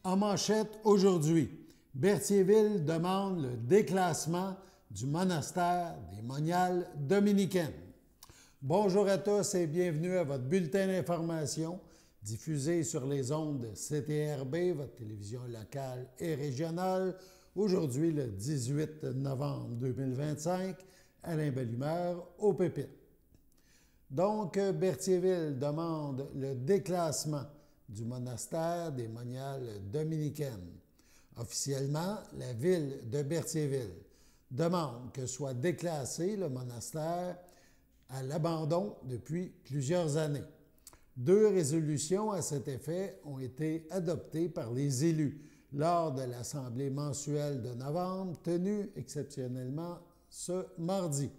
En manchette aujourd'hui, Berthierville demande le déclassement du monastère des Moniales dominicaines. Bonjour à tous et bienvenue à votre bulletin d'information diffusé sur les ondes de CTRB, votre télévision locale et régionale. Aujourd'hui, le 18 novembre 2025, Alain Bellumeur au Pépites. Donc, Berthierville demande le déclassement du monastère des Moniales dominicaines. Officiellement, la ville de Berthierville demande que soit déclassé le monastère à l'abandon depuis plusieurs années. 2 résolutions à cet effet ont été adoptées par les élus lors de l'Assemblée mensuelle de novembre tenue exceptionnellement ce mardi.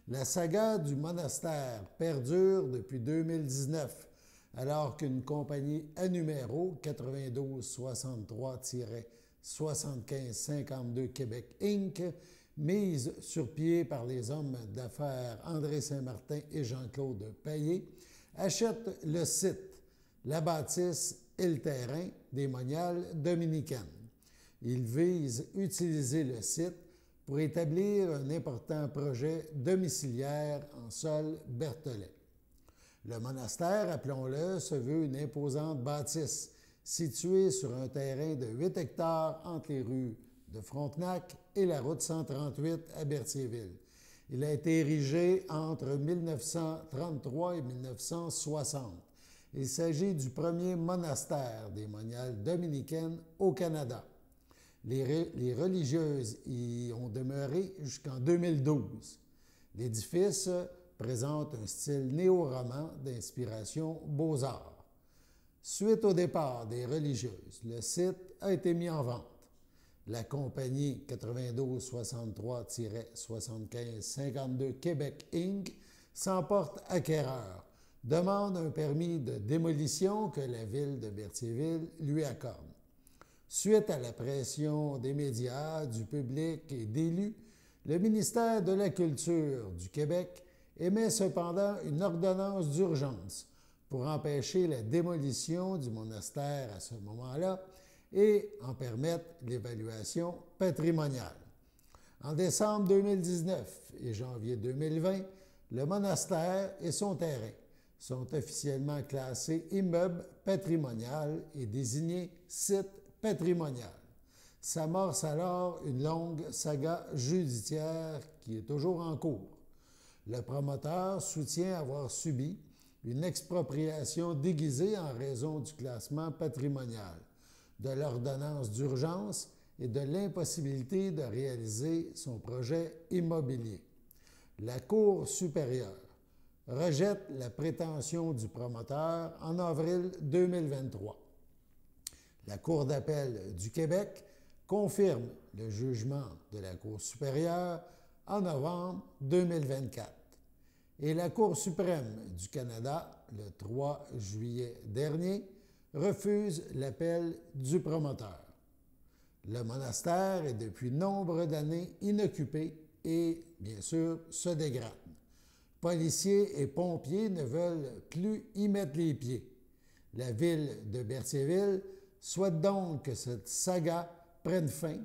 La saga du monastère perdure depuis 2019, alors qu'une compagnie à numéro 9263-7552 Québec Inc., mise sur pied par les hommes d'affaires André Saint-Martin et Jean-Claude Payet, achète le site, la bâtisse et le terrain des Moniales dominicaines. Ils visent à utiliser le site pour établir un important projet domiciliaire en sol bertholais. Le monastère, appelons-le, se veut une imposante bâtisse située sur un terrain de 8 hectares entre les rues de Frontenac et la route 138 à Berthierville. Il a été érigé entre 1933 et 1960. Il s'agit du premier monastère des Moniales dominicaines au Canada. Les religieuses y ont demeuré jusqu'en 2012. L'édifice présente un style néo-roman d'inspiration beaux-arts. Suite au départ des religieuses, le site a été mis en vente. La compagnie 9263-7552 Québec Inc. s'emporte acquéreur, demande un permis de démolition que la ville de Berthierville lui accorde. Suite à la pression des médias, du public et d'élus, le ministère de la Culture du Québec émet cependant une ordonnance d'urgence pour empêcher la démolition du monastère à ce moment-là et en permettre l'évaluation patrimoniale. En décembre 2019 et janvier 2020, le monastère et son terrain sont officiellement classés immeuble patrimonial et désignés site patrimonial. S'amorce alors une longue saga judiciaire qui est toujours en cours. Le promoteur soutient avoir subi une expropriation déguisée en raison du classement patrimonial, de l'ordonnance d'urgence et de l'impossibilité de réaliser son projet immobilier. La Cour supérieure rejette la prétention du promoteur en avril 2023. La Cour d'appel du Québec confirme le jugement de la Cour supérieure en novembre 2024. Et la Cour suprême du Canada, le 3 juillet dernier, refuse l'appel du promoteur. Le monastère est depuis nombre d'années inoccupé et, bien sûr, se dégrade. Policiers et pompiers ne veulent plus y mettre les pieds. La ville de Berthierville souhaite donc que cette saga prenne fin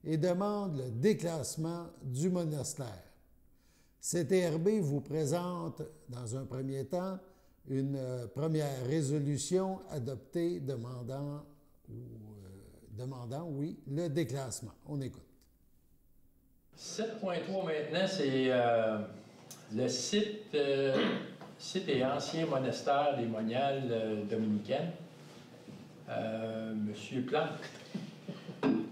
et demande le déclassement du monastère. CTRB vous présente, dans un premier temps, une première résolution adoptée demandant le déclassement. On écoute. 7.3 maintenant, c'est le site et ancien monastère des Moniales dominicaines. Monsieur Plante.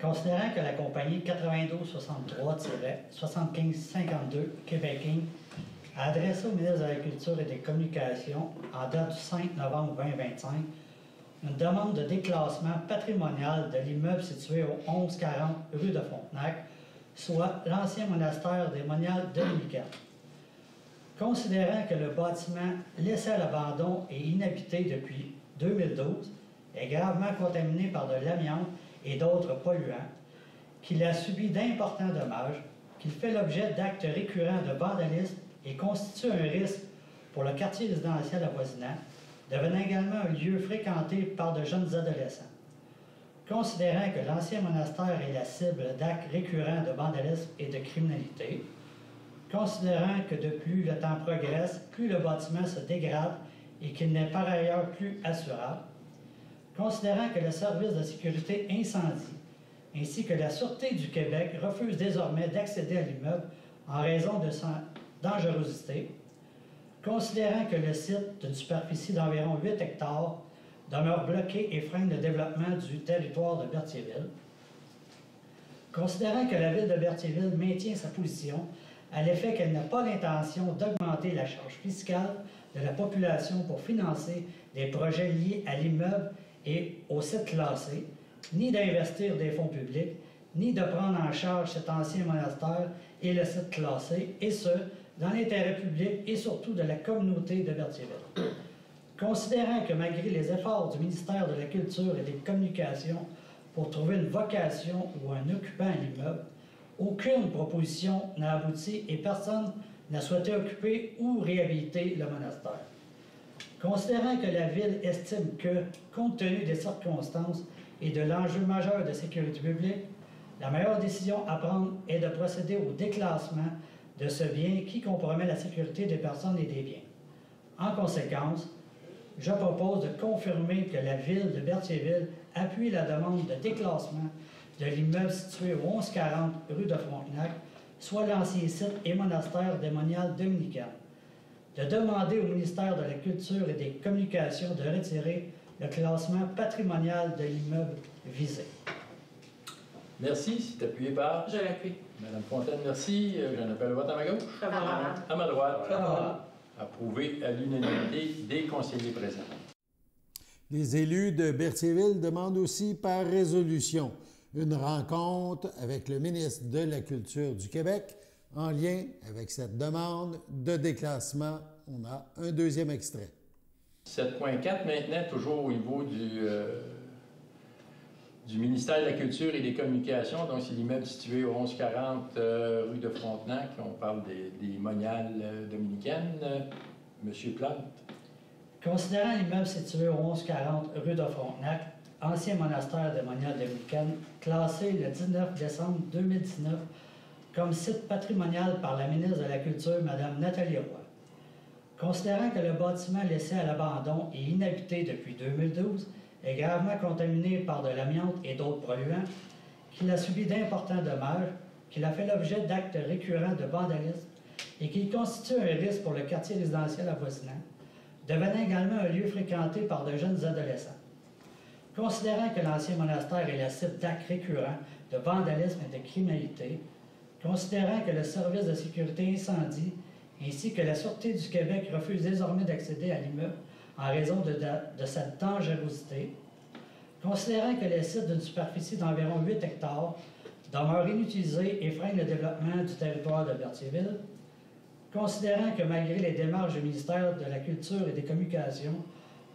Considérant que la compagnie 9263-7552 Québec Inc. a adressé au ministre de la Culture et des Communications, en date du 5 novembre 2025, une demande de déclassement patrimonial de l'immeuble situé au 1140 rue de Frontenac, soit l'ancien monastère des Moniales dominicaines. Considérant que le bâtiment laissé à l'abandon et inhabité depuis 2012 est gravement contaminé par de l'amiante et d'autres polluants, qu'il a subi d'importants dommages, qu'il fait l'objet d'actes récurrents de vandalisme et constitue un risque pour le quartier résidentiel avoisinant, devenant également un lieu fréquenté par de jeunes adolescents. considérant que l'ancien monastère est la cible d'actes récurrents de vandalisme et de criminalité, considérant que de plus le temps progresse, plus le bâtiment se dégrade et qu'il n'est par ailleurs plus assurable, considérant que le service de sécurité incendie ainsi que la Sûreté du Québec refusent désormais d'accéder à l'immeuble en raison de sa dangerosité, considérant que le site d'une superficie d'environ 8 hectares demeure bloqué et freine le développement du territoire de Berthierville, considérant que la Ville de Berthierville maintient sa position à l'effet qu'elle n'a pas l'intention d'augmenter la charge fiscale de la population pour financer des projets liés à l'immeuble et au site classé, ni d'investir des fonds publics, ni de prendre en charge cet ancien monastère et le site classé, et ce, dans l'intérêt public et surtout de la communauté de Berthierville. Considérant que malgré les efforts du ministère de la Culture et des Communications pour trouver une vocation ou un occupant à l'immeuble, aucune proposition n'a abouti et personne n'a souhaité occuper ou réhabiliter le monastère. Considérant que la Ville estime que, compte tenu des circonstances et de l'enjeu majeur de sécurité publique, la meilleure décision à prendre est de procéder au déclassement de ce bien qui compromet la sécurité des personnes et des biens. En conséquence, je propose de confirmer que la Ville de Berthierville appuie la demande de déclassement de l'immeuble situé au 1140 rue de Frontenac, soit l'ancien site et monastère des moniales dominicaines, de demander au ministère de la Culture et des Communications de retirer le classement patrimonial de l'immeuble visé. Merci. C'est appuyé par? Je l'appuie. Madame Fontaine, merci. J'en appelle le vote à ma gauche. Favorable. À ma droite. Favorable. Approuvé à l'unanimité des conseillers présents. Les élus de Berthierville demandent aussi par résolution une rencontre avec le ministre de la Culture du Québec en lien avec cette demande de déclassement. On a un deuxième extrait. 7.4 maintenant, toujours au niveau du ministère de la Culture et des Communications. Donc, c'est l'immeuble situé au 1140 rue de Frontenac. On parle des moniales dominicaines. Monsieur Plante. Considérant l'immeuble situé au 1140 rue de Frontenac, ancien monastère des moniales dominicaines, classé le 19 décembre 2019 comme site patrimonial par la ministre de la Culture, Mme Nathalie Roy. Considérant que le bâtiment laissé à l'abandon et inhabité depuis 2012 est gravement contaminé par de l'amiante et d'autres polluants, qu'il a subi d'importants dommages, qu'il a fait l'objet d'actes récurrents de vandalisme et qu'il constitue un risque pour le quartier résidentiel avoisinant, devenant également un lieu fréquenté par de jeunes adolescents. Considérant que l'ancien monastère est la cible d'actes récurrents de vandalisme et de criminalité, considérant que le service de sécurité incendie ainsi que la Sûreté du Québec refusent désormais d'accéder à l'immeuble en raison de sa dangerosité, considérant que le site d'une superficie d'environ 8 hectares demeure inutilisé et freine le développement du territoire de Berthierville, considérant que malgré les démarches du ministère de la Culture et des Communications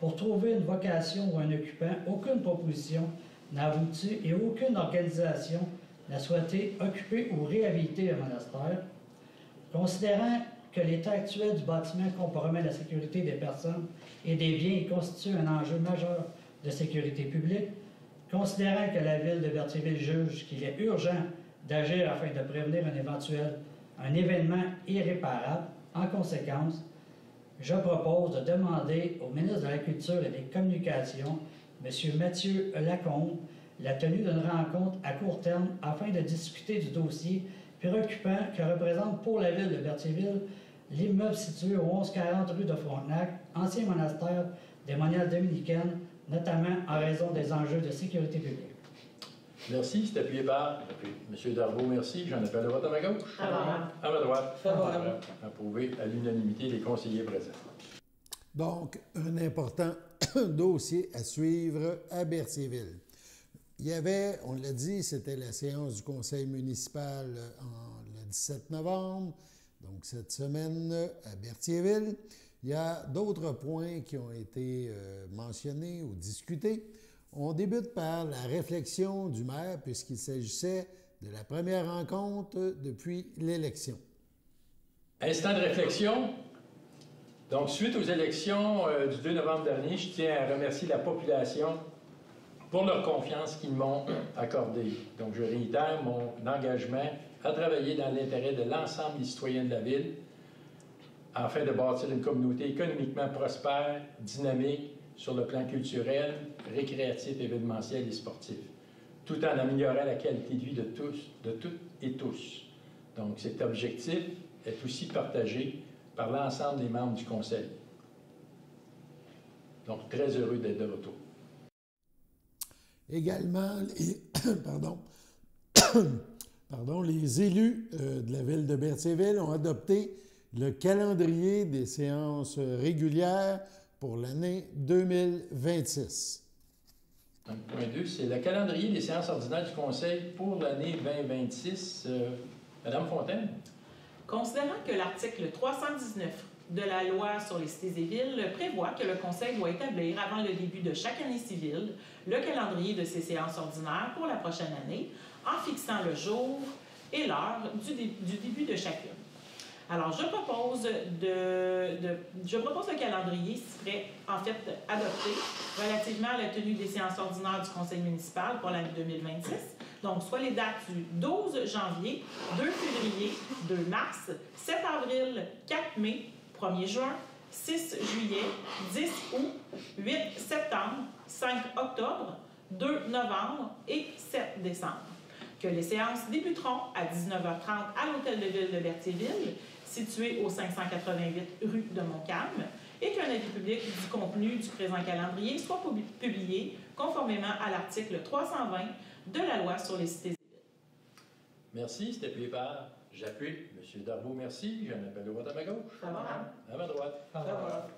pour trouver une vocation ou un occupant, aucune proposition n'a abouti et aucune organisation n'a souhaité occuper ou réhabiliter le monastère, considérant que l'état actuel du bâtiment compromet la sécurité des personnes et des biens et constitue un enjeu majeur de sécurité publique, considérant que la Ville de Berthierville juge qu'il est urgent d'agir afin de prévenir un événement irréparable, en conséquence, je propose de demander au ministre de la Culture et des Communications, M. Mathieu Lacombe, la tenue d'une rencontre à court terme afin de discuter du dossier préoccupant que représente pour la Ville de Berthierville l'immeuble situé au 1140 rue de Frontenac, ancien monastère des moniales dominicaines, notamment en raison des enjeux de sécurité publique. Merci. C'est appuyé par M. Darvaux, merci. J'en appelle le vote à ma gauche. Favorable. À ma droite. Favorable. Approuvé à l'unanimité des conseillers présents. Donc, un important dossier à suivre à Berthierville. Il y avait, on l'a dit, c'était la séance du conseil municipal le 17 novembre, donc cette semaine à Berthierville. Il y a d'autres points qui ont été mentionnés ou discutés. On débute par la réflexion du maire, puisqu'il s'agissait de la première rencontre depuis l'élection. Instant de réflexion. Donc, suite aux élections du 2 novembre dernier, je tiens à remercier la population pour leur confiance qu'ils m'ont accordée. Donc, je réitère mon engagement à travailler dans l'intérêt de l'ensemble des citoyens de la Ville afin de bâtir une communauté économiquement prospère, dynamique sur le plan culturel, récréatif, événementiel et sportif, tout en améliorant la qualité de vie de toutes et tous. Donc, cet objectif est aussi partagé par l'ensemble des membres du Conseil. Donc, très heureux d'être de retour. Également, les élus de la ville de Berthierville ont adopté le calendrier des séances régulières pour l'année 2026. Donc, point 2, c'est le calendrier des séances ordinaires du Conseil pour l'année 2026. Madame Fontaine? Considérant que l'article 319 de la loi sur les cités et villes prévoit que le Conseil doit établir avant le début de chaque année civile le calendrier de ses séances ordinaires pour la prochaine année en fixant le jour et l'heure du début de chacune. Alors, je propose le calendrier qui serait en fait adopté relativement à la tenue des séances ordinaires du Conseil municipal pour l'année 2026. Donc, soit les dates du 12 janvier, 2 février, 2 mars, 7 avril, 4 mai, 1er juin, 6 juillet, 10 août, 8 septembre, 5 octobre, 2 novembre et 7 décembre. Que les séances débuteront à 19h30 à l'Hôtel de Ville de Berthierville, situé au 588 rue de Montcalm, et qu'un avis public du contenu du présent calendrier soit publié conformément à l'article 320 de la loi sur les cités et villes. Merci, c'était appuyé par j'appuie. Monsieur Darbo, merci. J'en appelle au vote à ma gauche. Favorable. À ma droite. Favorable.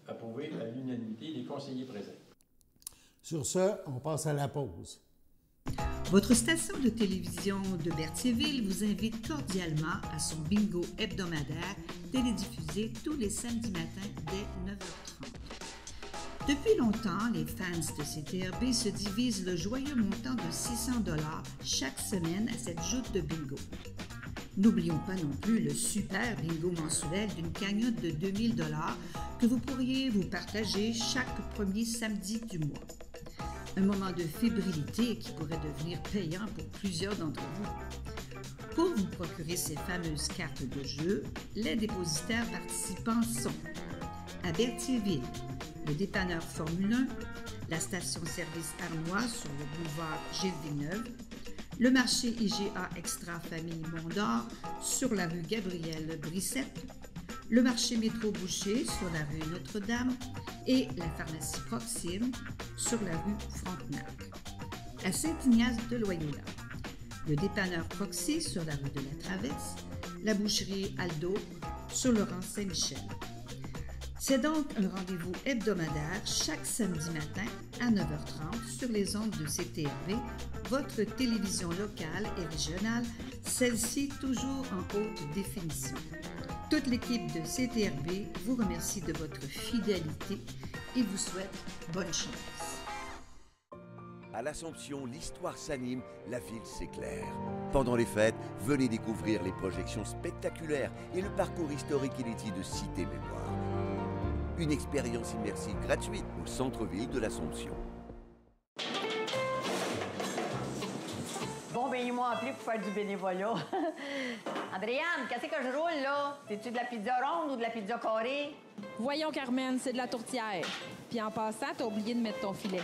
Approuvé à l'unanimité des conseillers présents. Sur ce, on passe à la pause. Votre station de télévision de Berthierville vous invite cordialement à son bingo hebdomadaire télédiffusé tous les samedis matins dès 9h30. Depuis longtemps, les fans de CTRB se divisent le joyeux montant de 600 $ chaque semaine à cette joute de bingo. N'oublions pas non plus le super bingo mensuel d'une cagnotte de 2000 $ que vous pourriez vous partager chaque premier samedi du mois. Un moment de fébrilité qui pourrait devenir payant pour plusieurs d'entre vous. Pour vous procurer ces fameuses cartes de jeu, les dépositaires participants sont à Berthierville, le dépanneur Formule 1, la station-service Armois sur le boulevard Gilles Villeneuve, le marché IGA Extra Famille Mont-d'Or sur la rue Gabrielle Brissette, le marché Métro Boucher sur la rue Notre-Dame et la pharmacie Proxime sur la rue Frontenac. À Saint-Ignace de Loyola, le dépanneur Proxy sur la rue de la Traverse, la boucherie Aldo sur le rang Saint-Michel. C'est donc un rendez-vous hebdomadaire chaque samedi matin à 9h30 sur les ondes de CTRB, votre télévision locale et régionale, celle-ci toujours en haute définition. Toute l'équipe de CTRB vous remercie de votre fidélité et vous souhaite bonne chance. À l'Assomption, l'histoire s'anime, la ville s'éclaire. Pendant les fêtes, venez découvrir les projections spectaculaires et le parcours historique inédit de Cité Mémoire. Une expérience immersive gratuite au centre-ville de l'Assomption. Bon, ben ils m'ont appelé pour faire du bénévolat. Andréane, qu'est-ce que je roule, là? C'est-tu de la pizza ronde ou de la pizza carrée? Voyons, Carmen, c'est de la tourtière. Puis en passant, t'as oublié de mettre ton filet.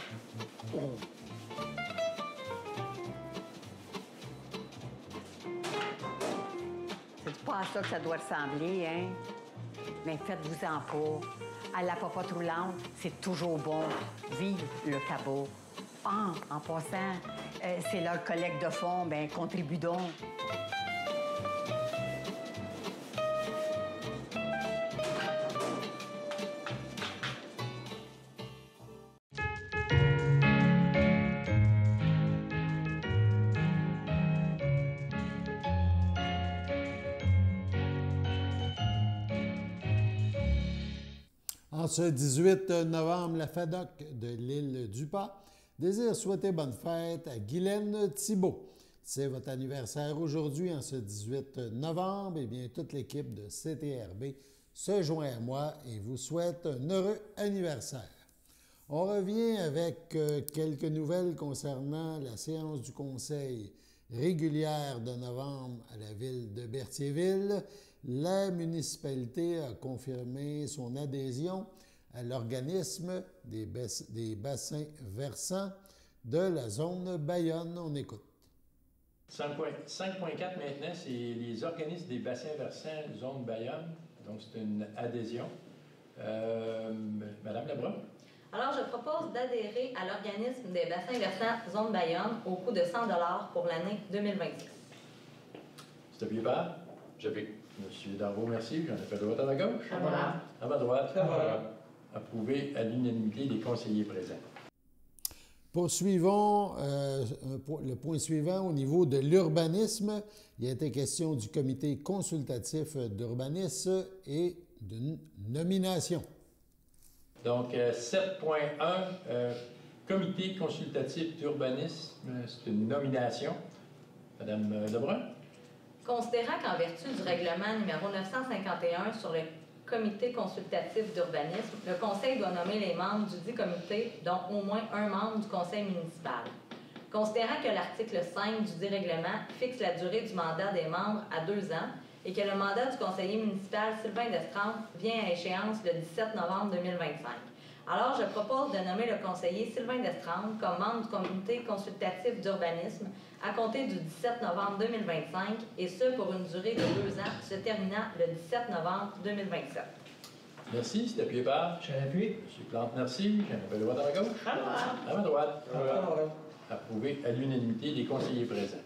C'est pas à ça que ça doit ressembler, hein? Mais faites-vous-en pas. À la popote roulante, c'est toujours bon. Vive le cabot. Ah, en passant, c'est leur collecte de fonds, ben contribue donc. En ce 18 novembre, la FADOC de l'île du Pas désire souhaiter bonne fête à Guylaine Thibault. C'est votre anniversaire aujourd'hui, en ce 18 novembre. Eh bien, toute l'équipe de CTRB se joint à moi et vous souhaite un heureux anniversaire. On revient avec quelques nouvelles concernant la séance du Conseil régulière de novembre à la ville de Berthierville. La municipalité a confirmé son adhésion à l'organisme des bassins versants de la zone Bayonne. On écoute. 5.4 maintenant, c'est les organismes des bassins versants zone Bayonne. Donc, c'est une adhésion. Madame Lebrun? Alors, je propose d'adhérer à l'organisme des bassins versants zone Bayonne au coût de 100 $ pour l'année 2026. C'est bien pas? J'applique. Monsieur Darvaux, merci. J'en ai fait droite à ma gauche. Favorable. À ma droite. Favorable. Approuvé à l'unanimité des conseillers présents. Poursuivons le point suivant au niveau de l'urbanisme. Il a été question du comité consultatif d'urbanisme et d'une nomination. Donc, 7.1, comité consultatif d'urbanisme, c'est une nomination. Madame Lebrun? Considérant qu'en vertu du règlement numéro 951 sur le comité consultatif d'urbanisme, le conseil doit nommer les membres du dit comité, dont au moins un membre du conseil municipal. Considérant que l'article 5 du dit règlement fixe la durée du mandat des membres à 2 ans et que le mandat du conseiller municipal Sylvain Destrempe vient à échéance le 17 novembre 2025. Alors, je propose de nommer le conseiller Sylvain Destrempe comme membre du comité consultatif d'urbanisme à compter du 17 novembre 2025, et ce pour une durée de 2 ans, se terminant le 17 novembre 2027. Merci. C'est appuyé par? Je l'appuie. Monsieur Plante, merci. J'en appelle droite à ma gauche. À ma droite. Approuvé à l'unanimité des conseillers présents.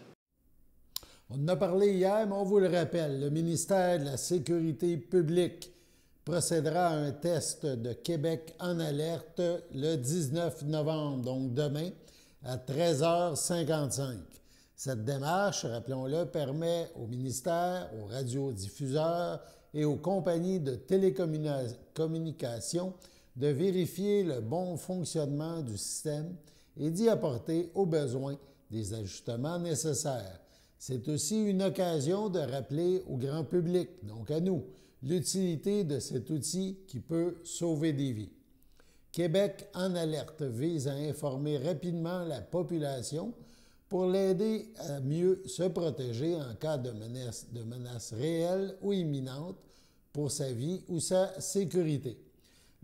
On en a parlé hier, mais on vous le rappelle, le ministère de la Sécurité publique procédera à un test de Québec en alerte le 19 novembre, donc demain, à 13h55. Cette démarche, rappelons-le, permet au ministère, aux radiodiffuseurs et aux compagnies de télécommunications de vérifier le bon fonctionnement du système et d'y apporter au besoin des ajustements nécessaires. C'est aussi une occasion de rappeler au grand public, donc à nous, l'utilité de cet outil qui peut sauver des vies. Québec en alerte vise à informer rapidement la population pour l'aider à mieux se protéger en cas de menace réelle ou imminente pour sa vie ou sa sécurité.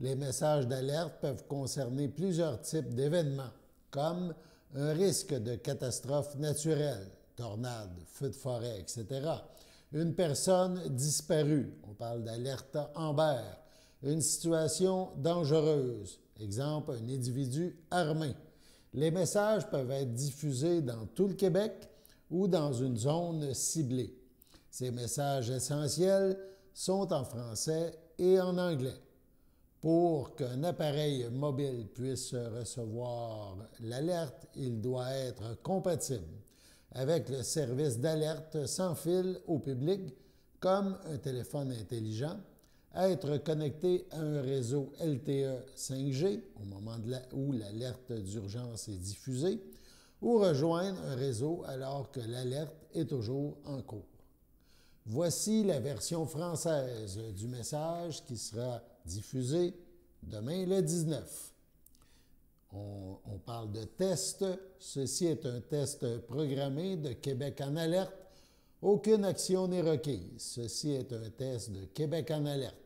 Les messages d'alerte peuvent concerner plusieurs types d'événements, comme un risque de catastrophe naturelle, tornades, feux de forêt, etc. Une personne disparue, on parle d'alerte Amber. Une situation dangereuse, exemple un individu armé. Les messages peuvent être diffusés dans tout le Québec ou dans une zone ciblée. Ces messages essentiels sont en français et en anglais. Pour qu'un appareil mobile puisse recevoir l'alerte, il doit être compatible avec le service d'alerte sans fil au public, comme un téléphone intelligent, être connecté à un réseau LTE 5G au moment où l'alerte d'urgence est diffusée, ou rejoindre un réseau alors que l'alerte est toujours en cours. Voici la version française du message qui sera diffusé demain le 19. On parle de test. Ceci est un test programmé de Québec en alerte. Aucune action n'est requise. Ceci est un test de Québec en alerte.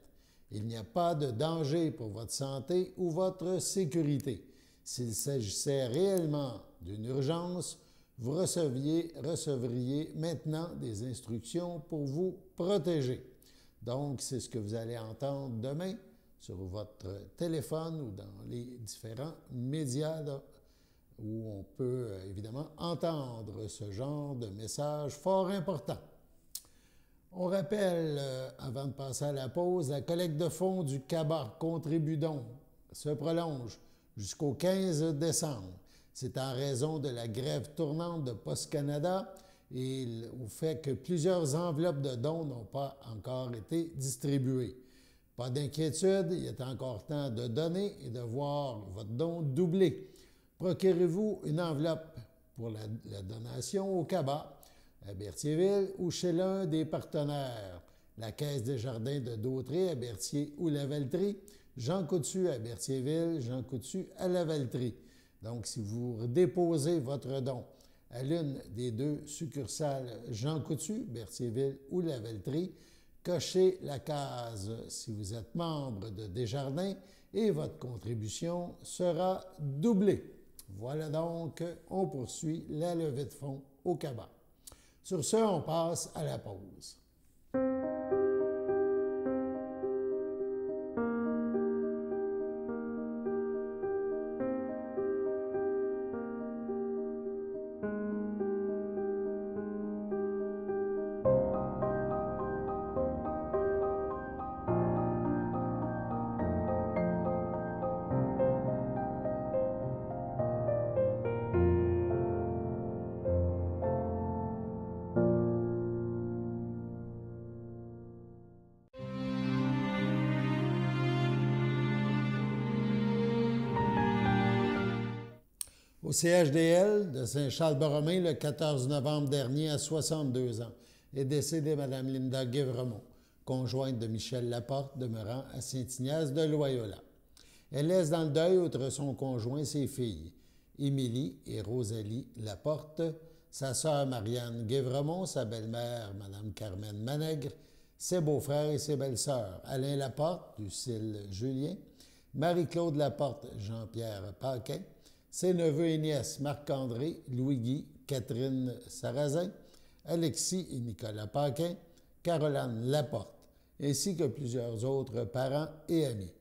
Il n'y a pas de danger pour votre santé ou votre sécurité. S'il s'agissait réellement d'une urgence, vous recevriez maintenant des instructions pour vous protéger. Donc, c'est ce que vous allez entendre demain sur votre téléphone ou dans les différents médias où on peut évidemment entendre ce genre de message fort important. On rappelle, avant de passer à la pause, la collecte de fonds du CABA Contribudons se prolonge jusqu'au 15 décembre. C'est en raison de la grève tournante de Post Canada et au fait que plusieurs enveloppes de dons n'ont pas encore été distribuées. Pas d'inquiétude, il est encore temps de donner et de voir votre don doubler. Procurez-vous une enveloppe pour la donation au CABA, à Berthierville ou chez l'un des partenaires, la Caisse des Jardins de Dautré à Berthier ou la Valtrie, Jean Coutu à Berthierville, Jean Coutu à Lavaltrie. Donc, si vous déposez votre don à l'une des deux succursales Jean Coutu, Berthierville ou Lavaltrie, cochez la case si vous êtes membre de Desjardins et votre contribution sera doublée. Voilà donc, on poursuit la levée de fonds au CABA. Sur ce, on passe à la pause. Au CHDL de Saint-Charles-Borromée, le 14 novembre dernier, à 62 ans, est décédée Mme Linda Guévremont, conjointe de Michel Laporte, demeurant à Saint-Ignace de Loyola. Elle laisse dans le deuil, outre son conjoint, ses filles, Émilie et Rosalie Laporte, sa sœur Marianne Guévremont, sa belle-mère, Mme Carmen Manègre, ses beaux-frères et ses belles-sœurs, Alain Laporte, Lucille Julien, Marie-Claude Laporte, Jean-Pierre Paquin, ses neveux et nièces Marc-André, Louis-Guy, Catherine Sarrazin, Alexis et Nicolas Paquin, Caroline Laporte, ainsi que plusieurs autres parents et amis.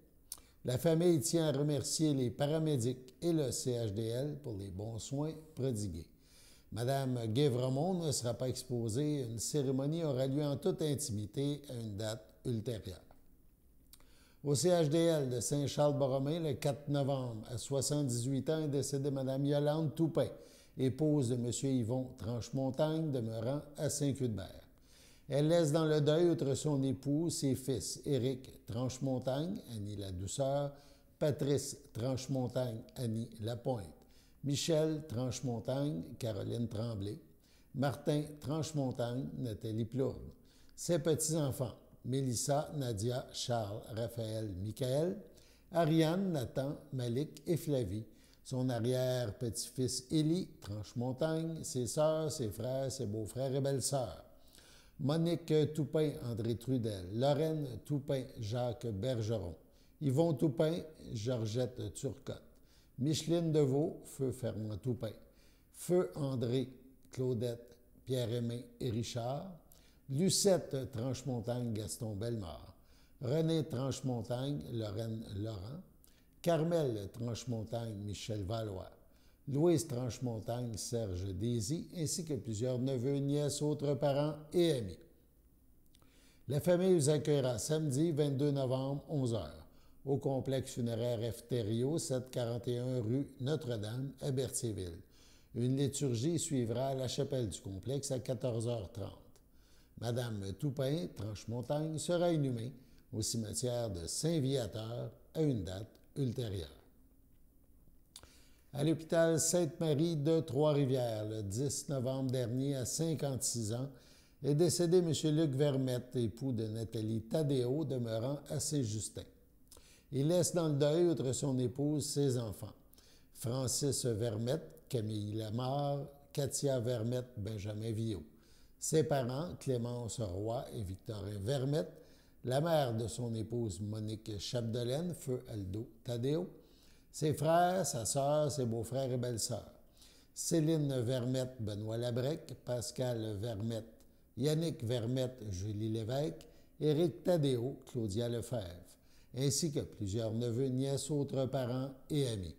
La famille tient à remercier les paramédics et le CHDL pour les bons soins prodigués. Madame Guévremont ne sera pas exposée. Une cérémonie aura lieu en toute intimité à une date ultérieure. Au CHDL de Saint-Charles-Borromée, le 4 novembre, à 78 ans, est décédée Mme Yolande Toupin, épouse de M. Yvon Tranchemontagne, demeurant à Saint-Cuthbert. Elle laisse dans le deuil, outre son époux, ses fils Éric Tranchemontagne, Annie Ladouceur, Patrice Tranchemontagne, Annie Lapointe, Michel Tranchemontagne, Caroline Tremblay, Martin Tranchemontagne, Nathalie Plourde, ses petits-enfants, Mélissa, Nadia, Charles, Raphaël, Michael, Ariane, Nathan, Malik et Flavie, son arrière-petit-fils Élie Tranchemontagne, ses sœurs, ses frères, ses beaux-frères et belles-sœurs, Monique Toupin, André Trudel, Lorraine Toupin, Jacques Bergeron, Yvon Toupin, Georgette Turcotte, Micheline Deveau, Feu Fernand Toupin, Feu André, Claudette, Pierre-Aimé et Richard, Lucette Tranchemontagne, Gaston Bellemare, René Tranchemontagne, Lorraine Laurent, Carmel Tranchemontagne, Michel Valois, Louise Tranchemontagne, Serge Désy, ainsi que plusieurs neveux, nièces, autres parents et amis. La famille vous accueillera samedi 22 novembre, 11h, au complexe funéraire F. Thériault, 741 rue Notre-Dame, à Berthierville. Une liturgie suivra à la chapelle du complexe à 14h30. Madame Toupin, Tranchemontagne, sera inhumée au cimetière de Saint-Viateur à une date ultérieure. À l'hôpital Sainte-Marie de Trois-Rivières, le 10 novembre dernier, à 56 ans, est décédé M. Luc Vermette, époux de Nathalie Tadéo, demeurant à Saint-Justin. Il laisse dans le deuil, outre son épouse, ses enfants. Francis Vermette, Camille Lamarre, Katia Vermette, Benjamin Viault. Ses parents, Clémence Roy et Victorin Vermette, la mère de son épouse Monique Chapdelaine, feu Aldo Tadéo, ses frères, sa sœur, ses beaux-frères et belles-sœurs, Céline Vermette, Benoît Labrec, Pascal Vermette, Yannick Vermette, Julie Lévesque, Éric Tadéo, Claudia Lefebvre, ainsi que plusieurs neveux, nièces, autres parents et amis.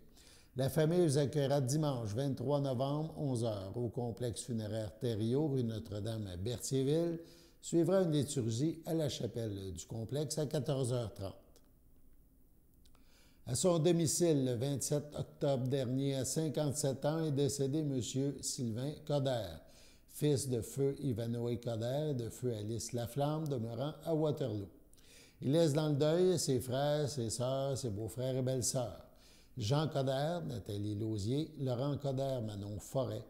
La famille vous accueillera dimanche 23 novembre, 11h, au complexe funéraire Thériault, rue Notre-Dame à Berthierville. Suivra une liturgie à la chapelle du complexe à 14h30. À son domicile, le 27 octobre dernier, à 57 ans, est décédé M. Sylvain Coder, fils de feu Ivanoé Coder et de feu Alice Laflamme, demeurant à Waterloo. Il laisse dans le deuil ses frères, ses sœurs, ses beaux-frères et belles-sœurs. Jean Coder, Nathalie Lausier, Laurent Coder, Manon Forêt,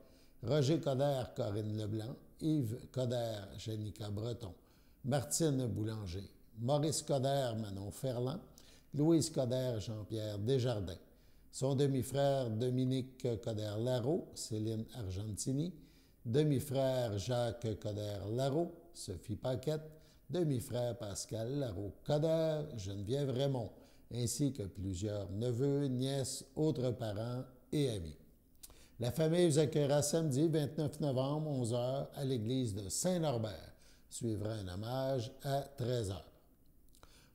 Roger Coder, Corinne Leblanc, Yves Coder, Janica Breton, Martine Boulanger, Maurice Coder, Manon Ferland, Louise Coderre Jean-Pierre Desjardins. Son demi-frère Dominique Coderre-Larreau, Céline Argentini. Demi-frère Jacques Coderre-Larreau, Sophie Paquette. Demi-frère Pascal Larreau-Coderre, Geneviève Raymond, ainsi que plusieurs neveux, nièces, autres parents et amis. La famille vous accueillera samedi 29 novembre, 11h, à l'église de Saint-Norbert. Suivra un hommage à 13h.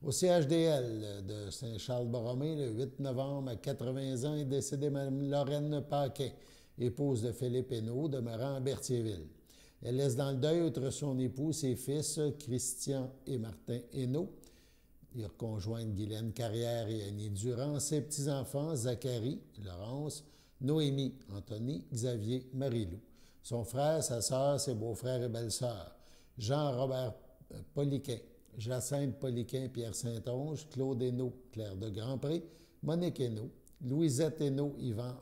Au CHDL de Saint-Charles-Borromée, le 8 novembre, à 80 ans, est décédée Mme Lorraine Paquin, épouse de Philippe Hainaut, demeurant à Berthierville. Elle laisse dans le deuil, outre son époux, ses fils Christian et Martin Hainaut, leur conjointe Guylaine Carrière et Annie Durand, ses petits-enfants Zachary, Laurence, Noémie, Anthony, Xavier, Marie-Lou, son frère, sa sœur, ses beaux-frères et belles-sœurs, Jean-Robert Poliquin, Jacinthe Poliquin, Pierre Saint-Onge, Claude Hainaut, Claire de Grandpré, Monique Hainaut, Louisette Hainaut, Yvan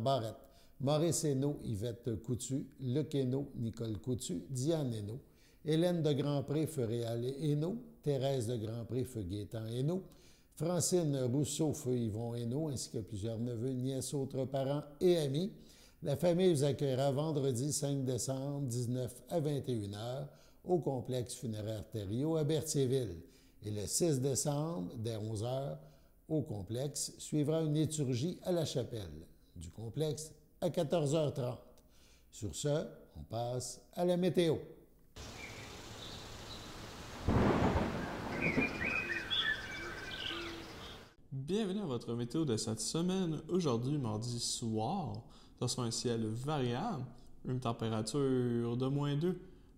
Barrette, Maurice Hainaut, Yvette Coutu, Luc Hainaut, Nicole Coutu, Diane Hainaut, Hélène de Grandpré, feu Réal Hainaut, Thérèse de Grandpré, feu Gaétan Hainaut, Francine Rousseau, feu Yvon Hainaut, ainsi que plusieurs neveux, nièces, autres parents et amis. La famille vous accueillera vendredi 5 décembre, 19 à 21h, au complexe funéraire Thériault à Berthierville. Et le 6 décembre, dès 11h, au complexe, suivra une liturgie à la chapelle du complexe à 14h30. Sur ce, on passe à la météo. Bienvenue à votre météo de cette semaine. Aujourd'hui, mardi soir, ce sera un ciel variable, une température de -2,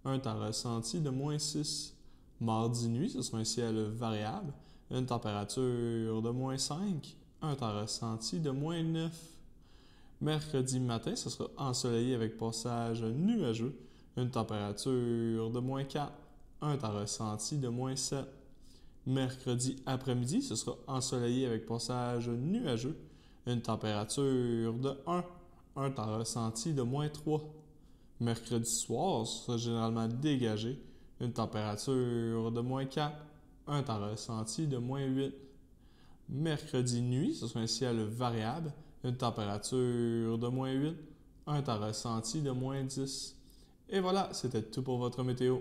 un temps ressenti de -6. Mardi nuit, ce sera un ciel variable, une température de -5, un temps ressenti de -9. Mercredi matin, ce sera ensoleillé avec passage nuageux, une température de -4, un temps ressenti de -7. Mercredi après-midi, ce sera ensoleillé avec passage nuageux, une température de 1, un temps ressenti de -3. Mercredi soir, ce sera généralement dégagé, une température de -4, un temps ressenti de -8. Mercredi nuit, ce sera un ciel variable, une température de -8, un temps ressenti de -10. Et voilà, c'était tout pour votre météo.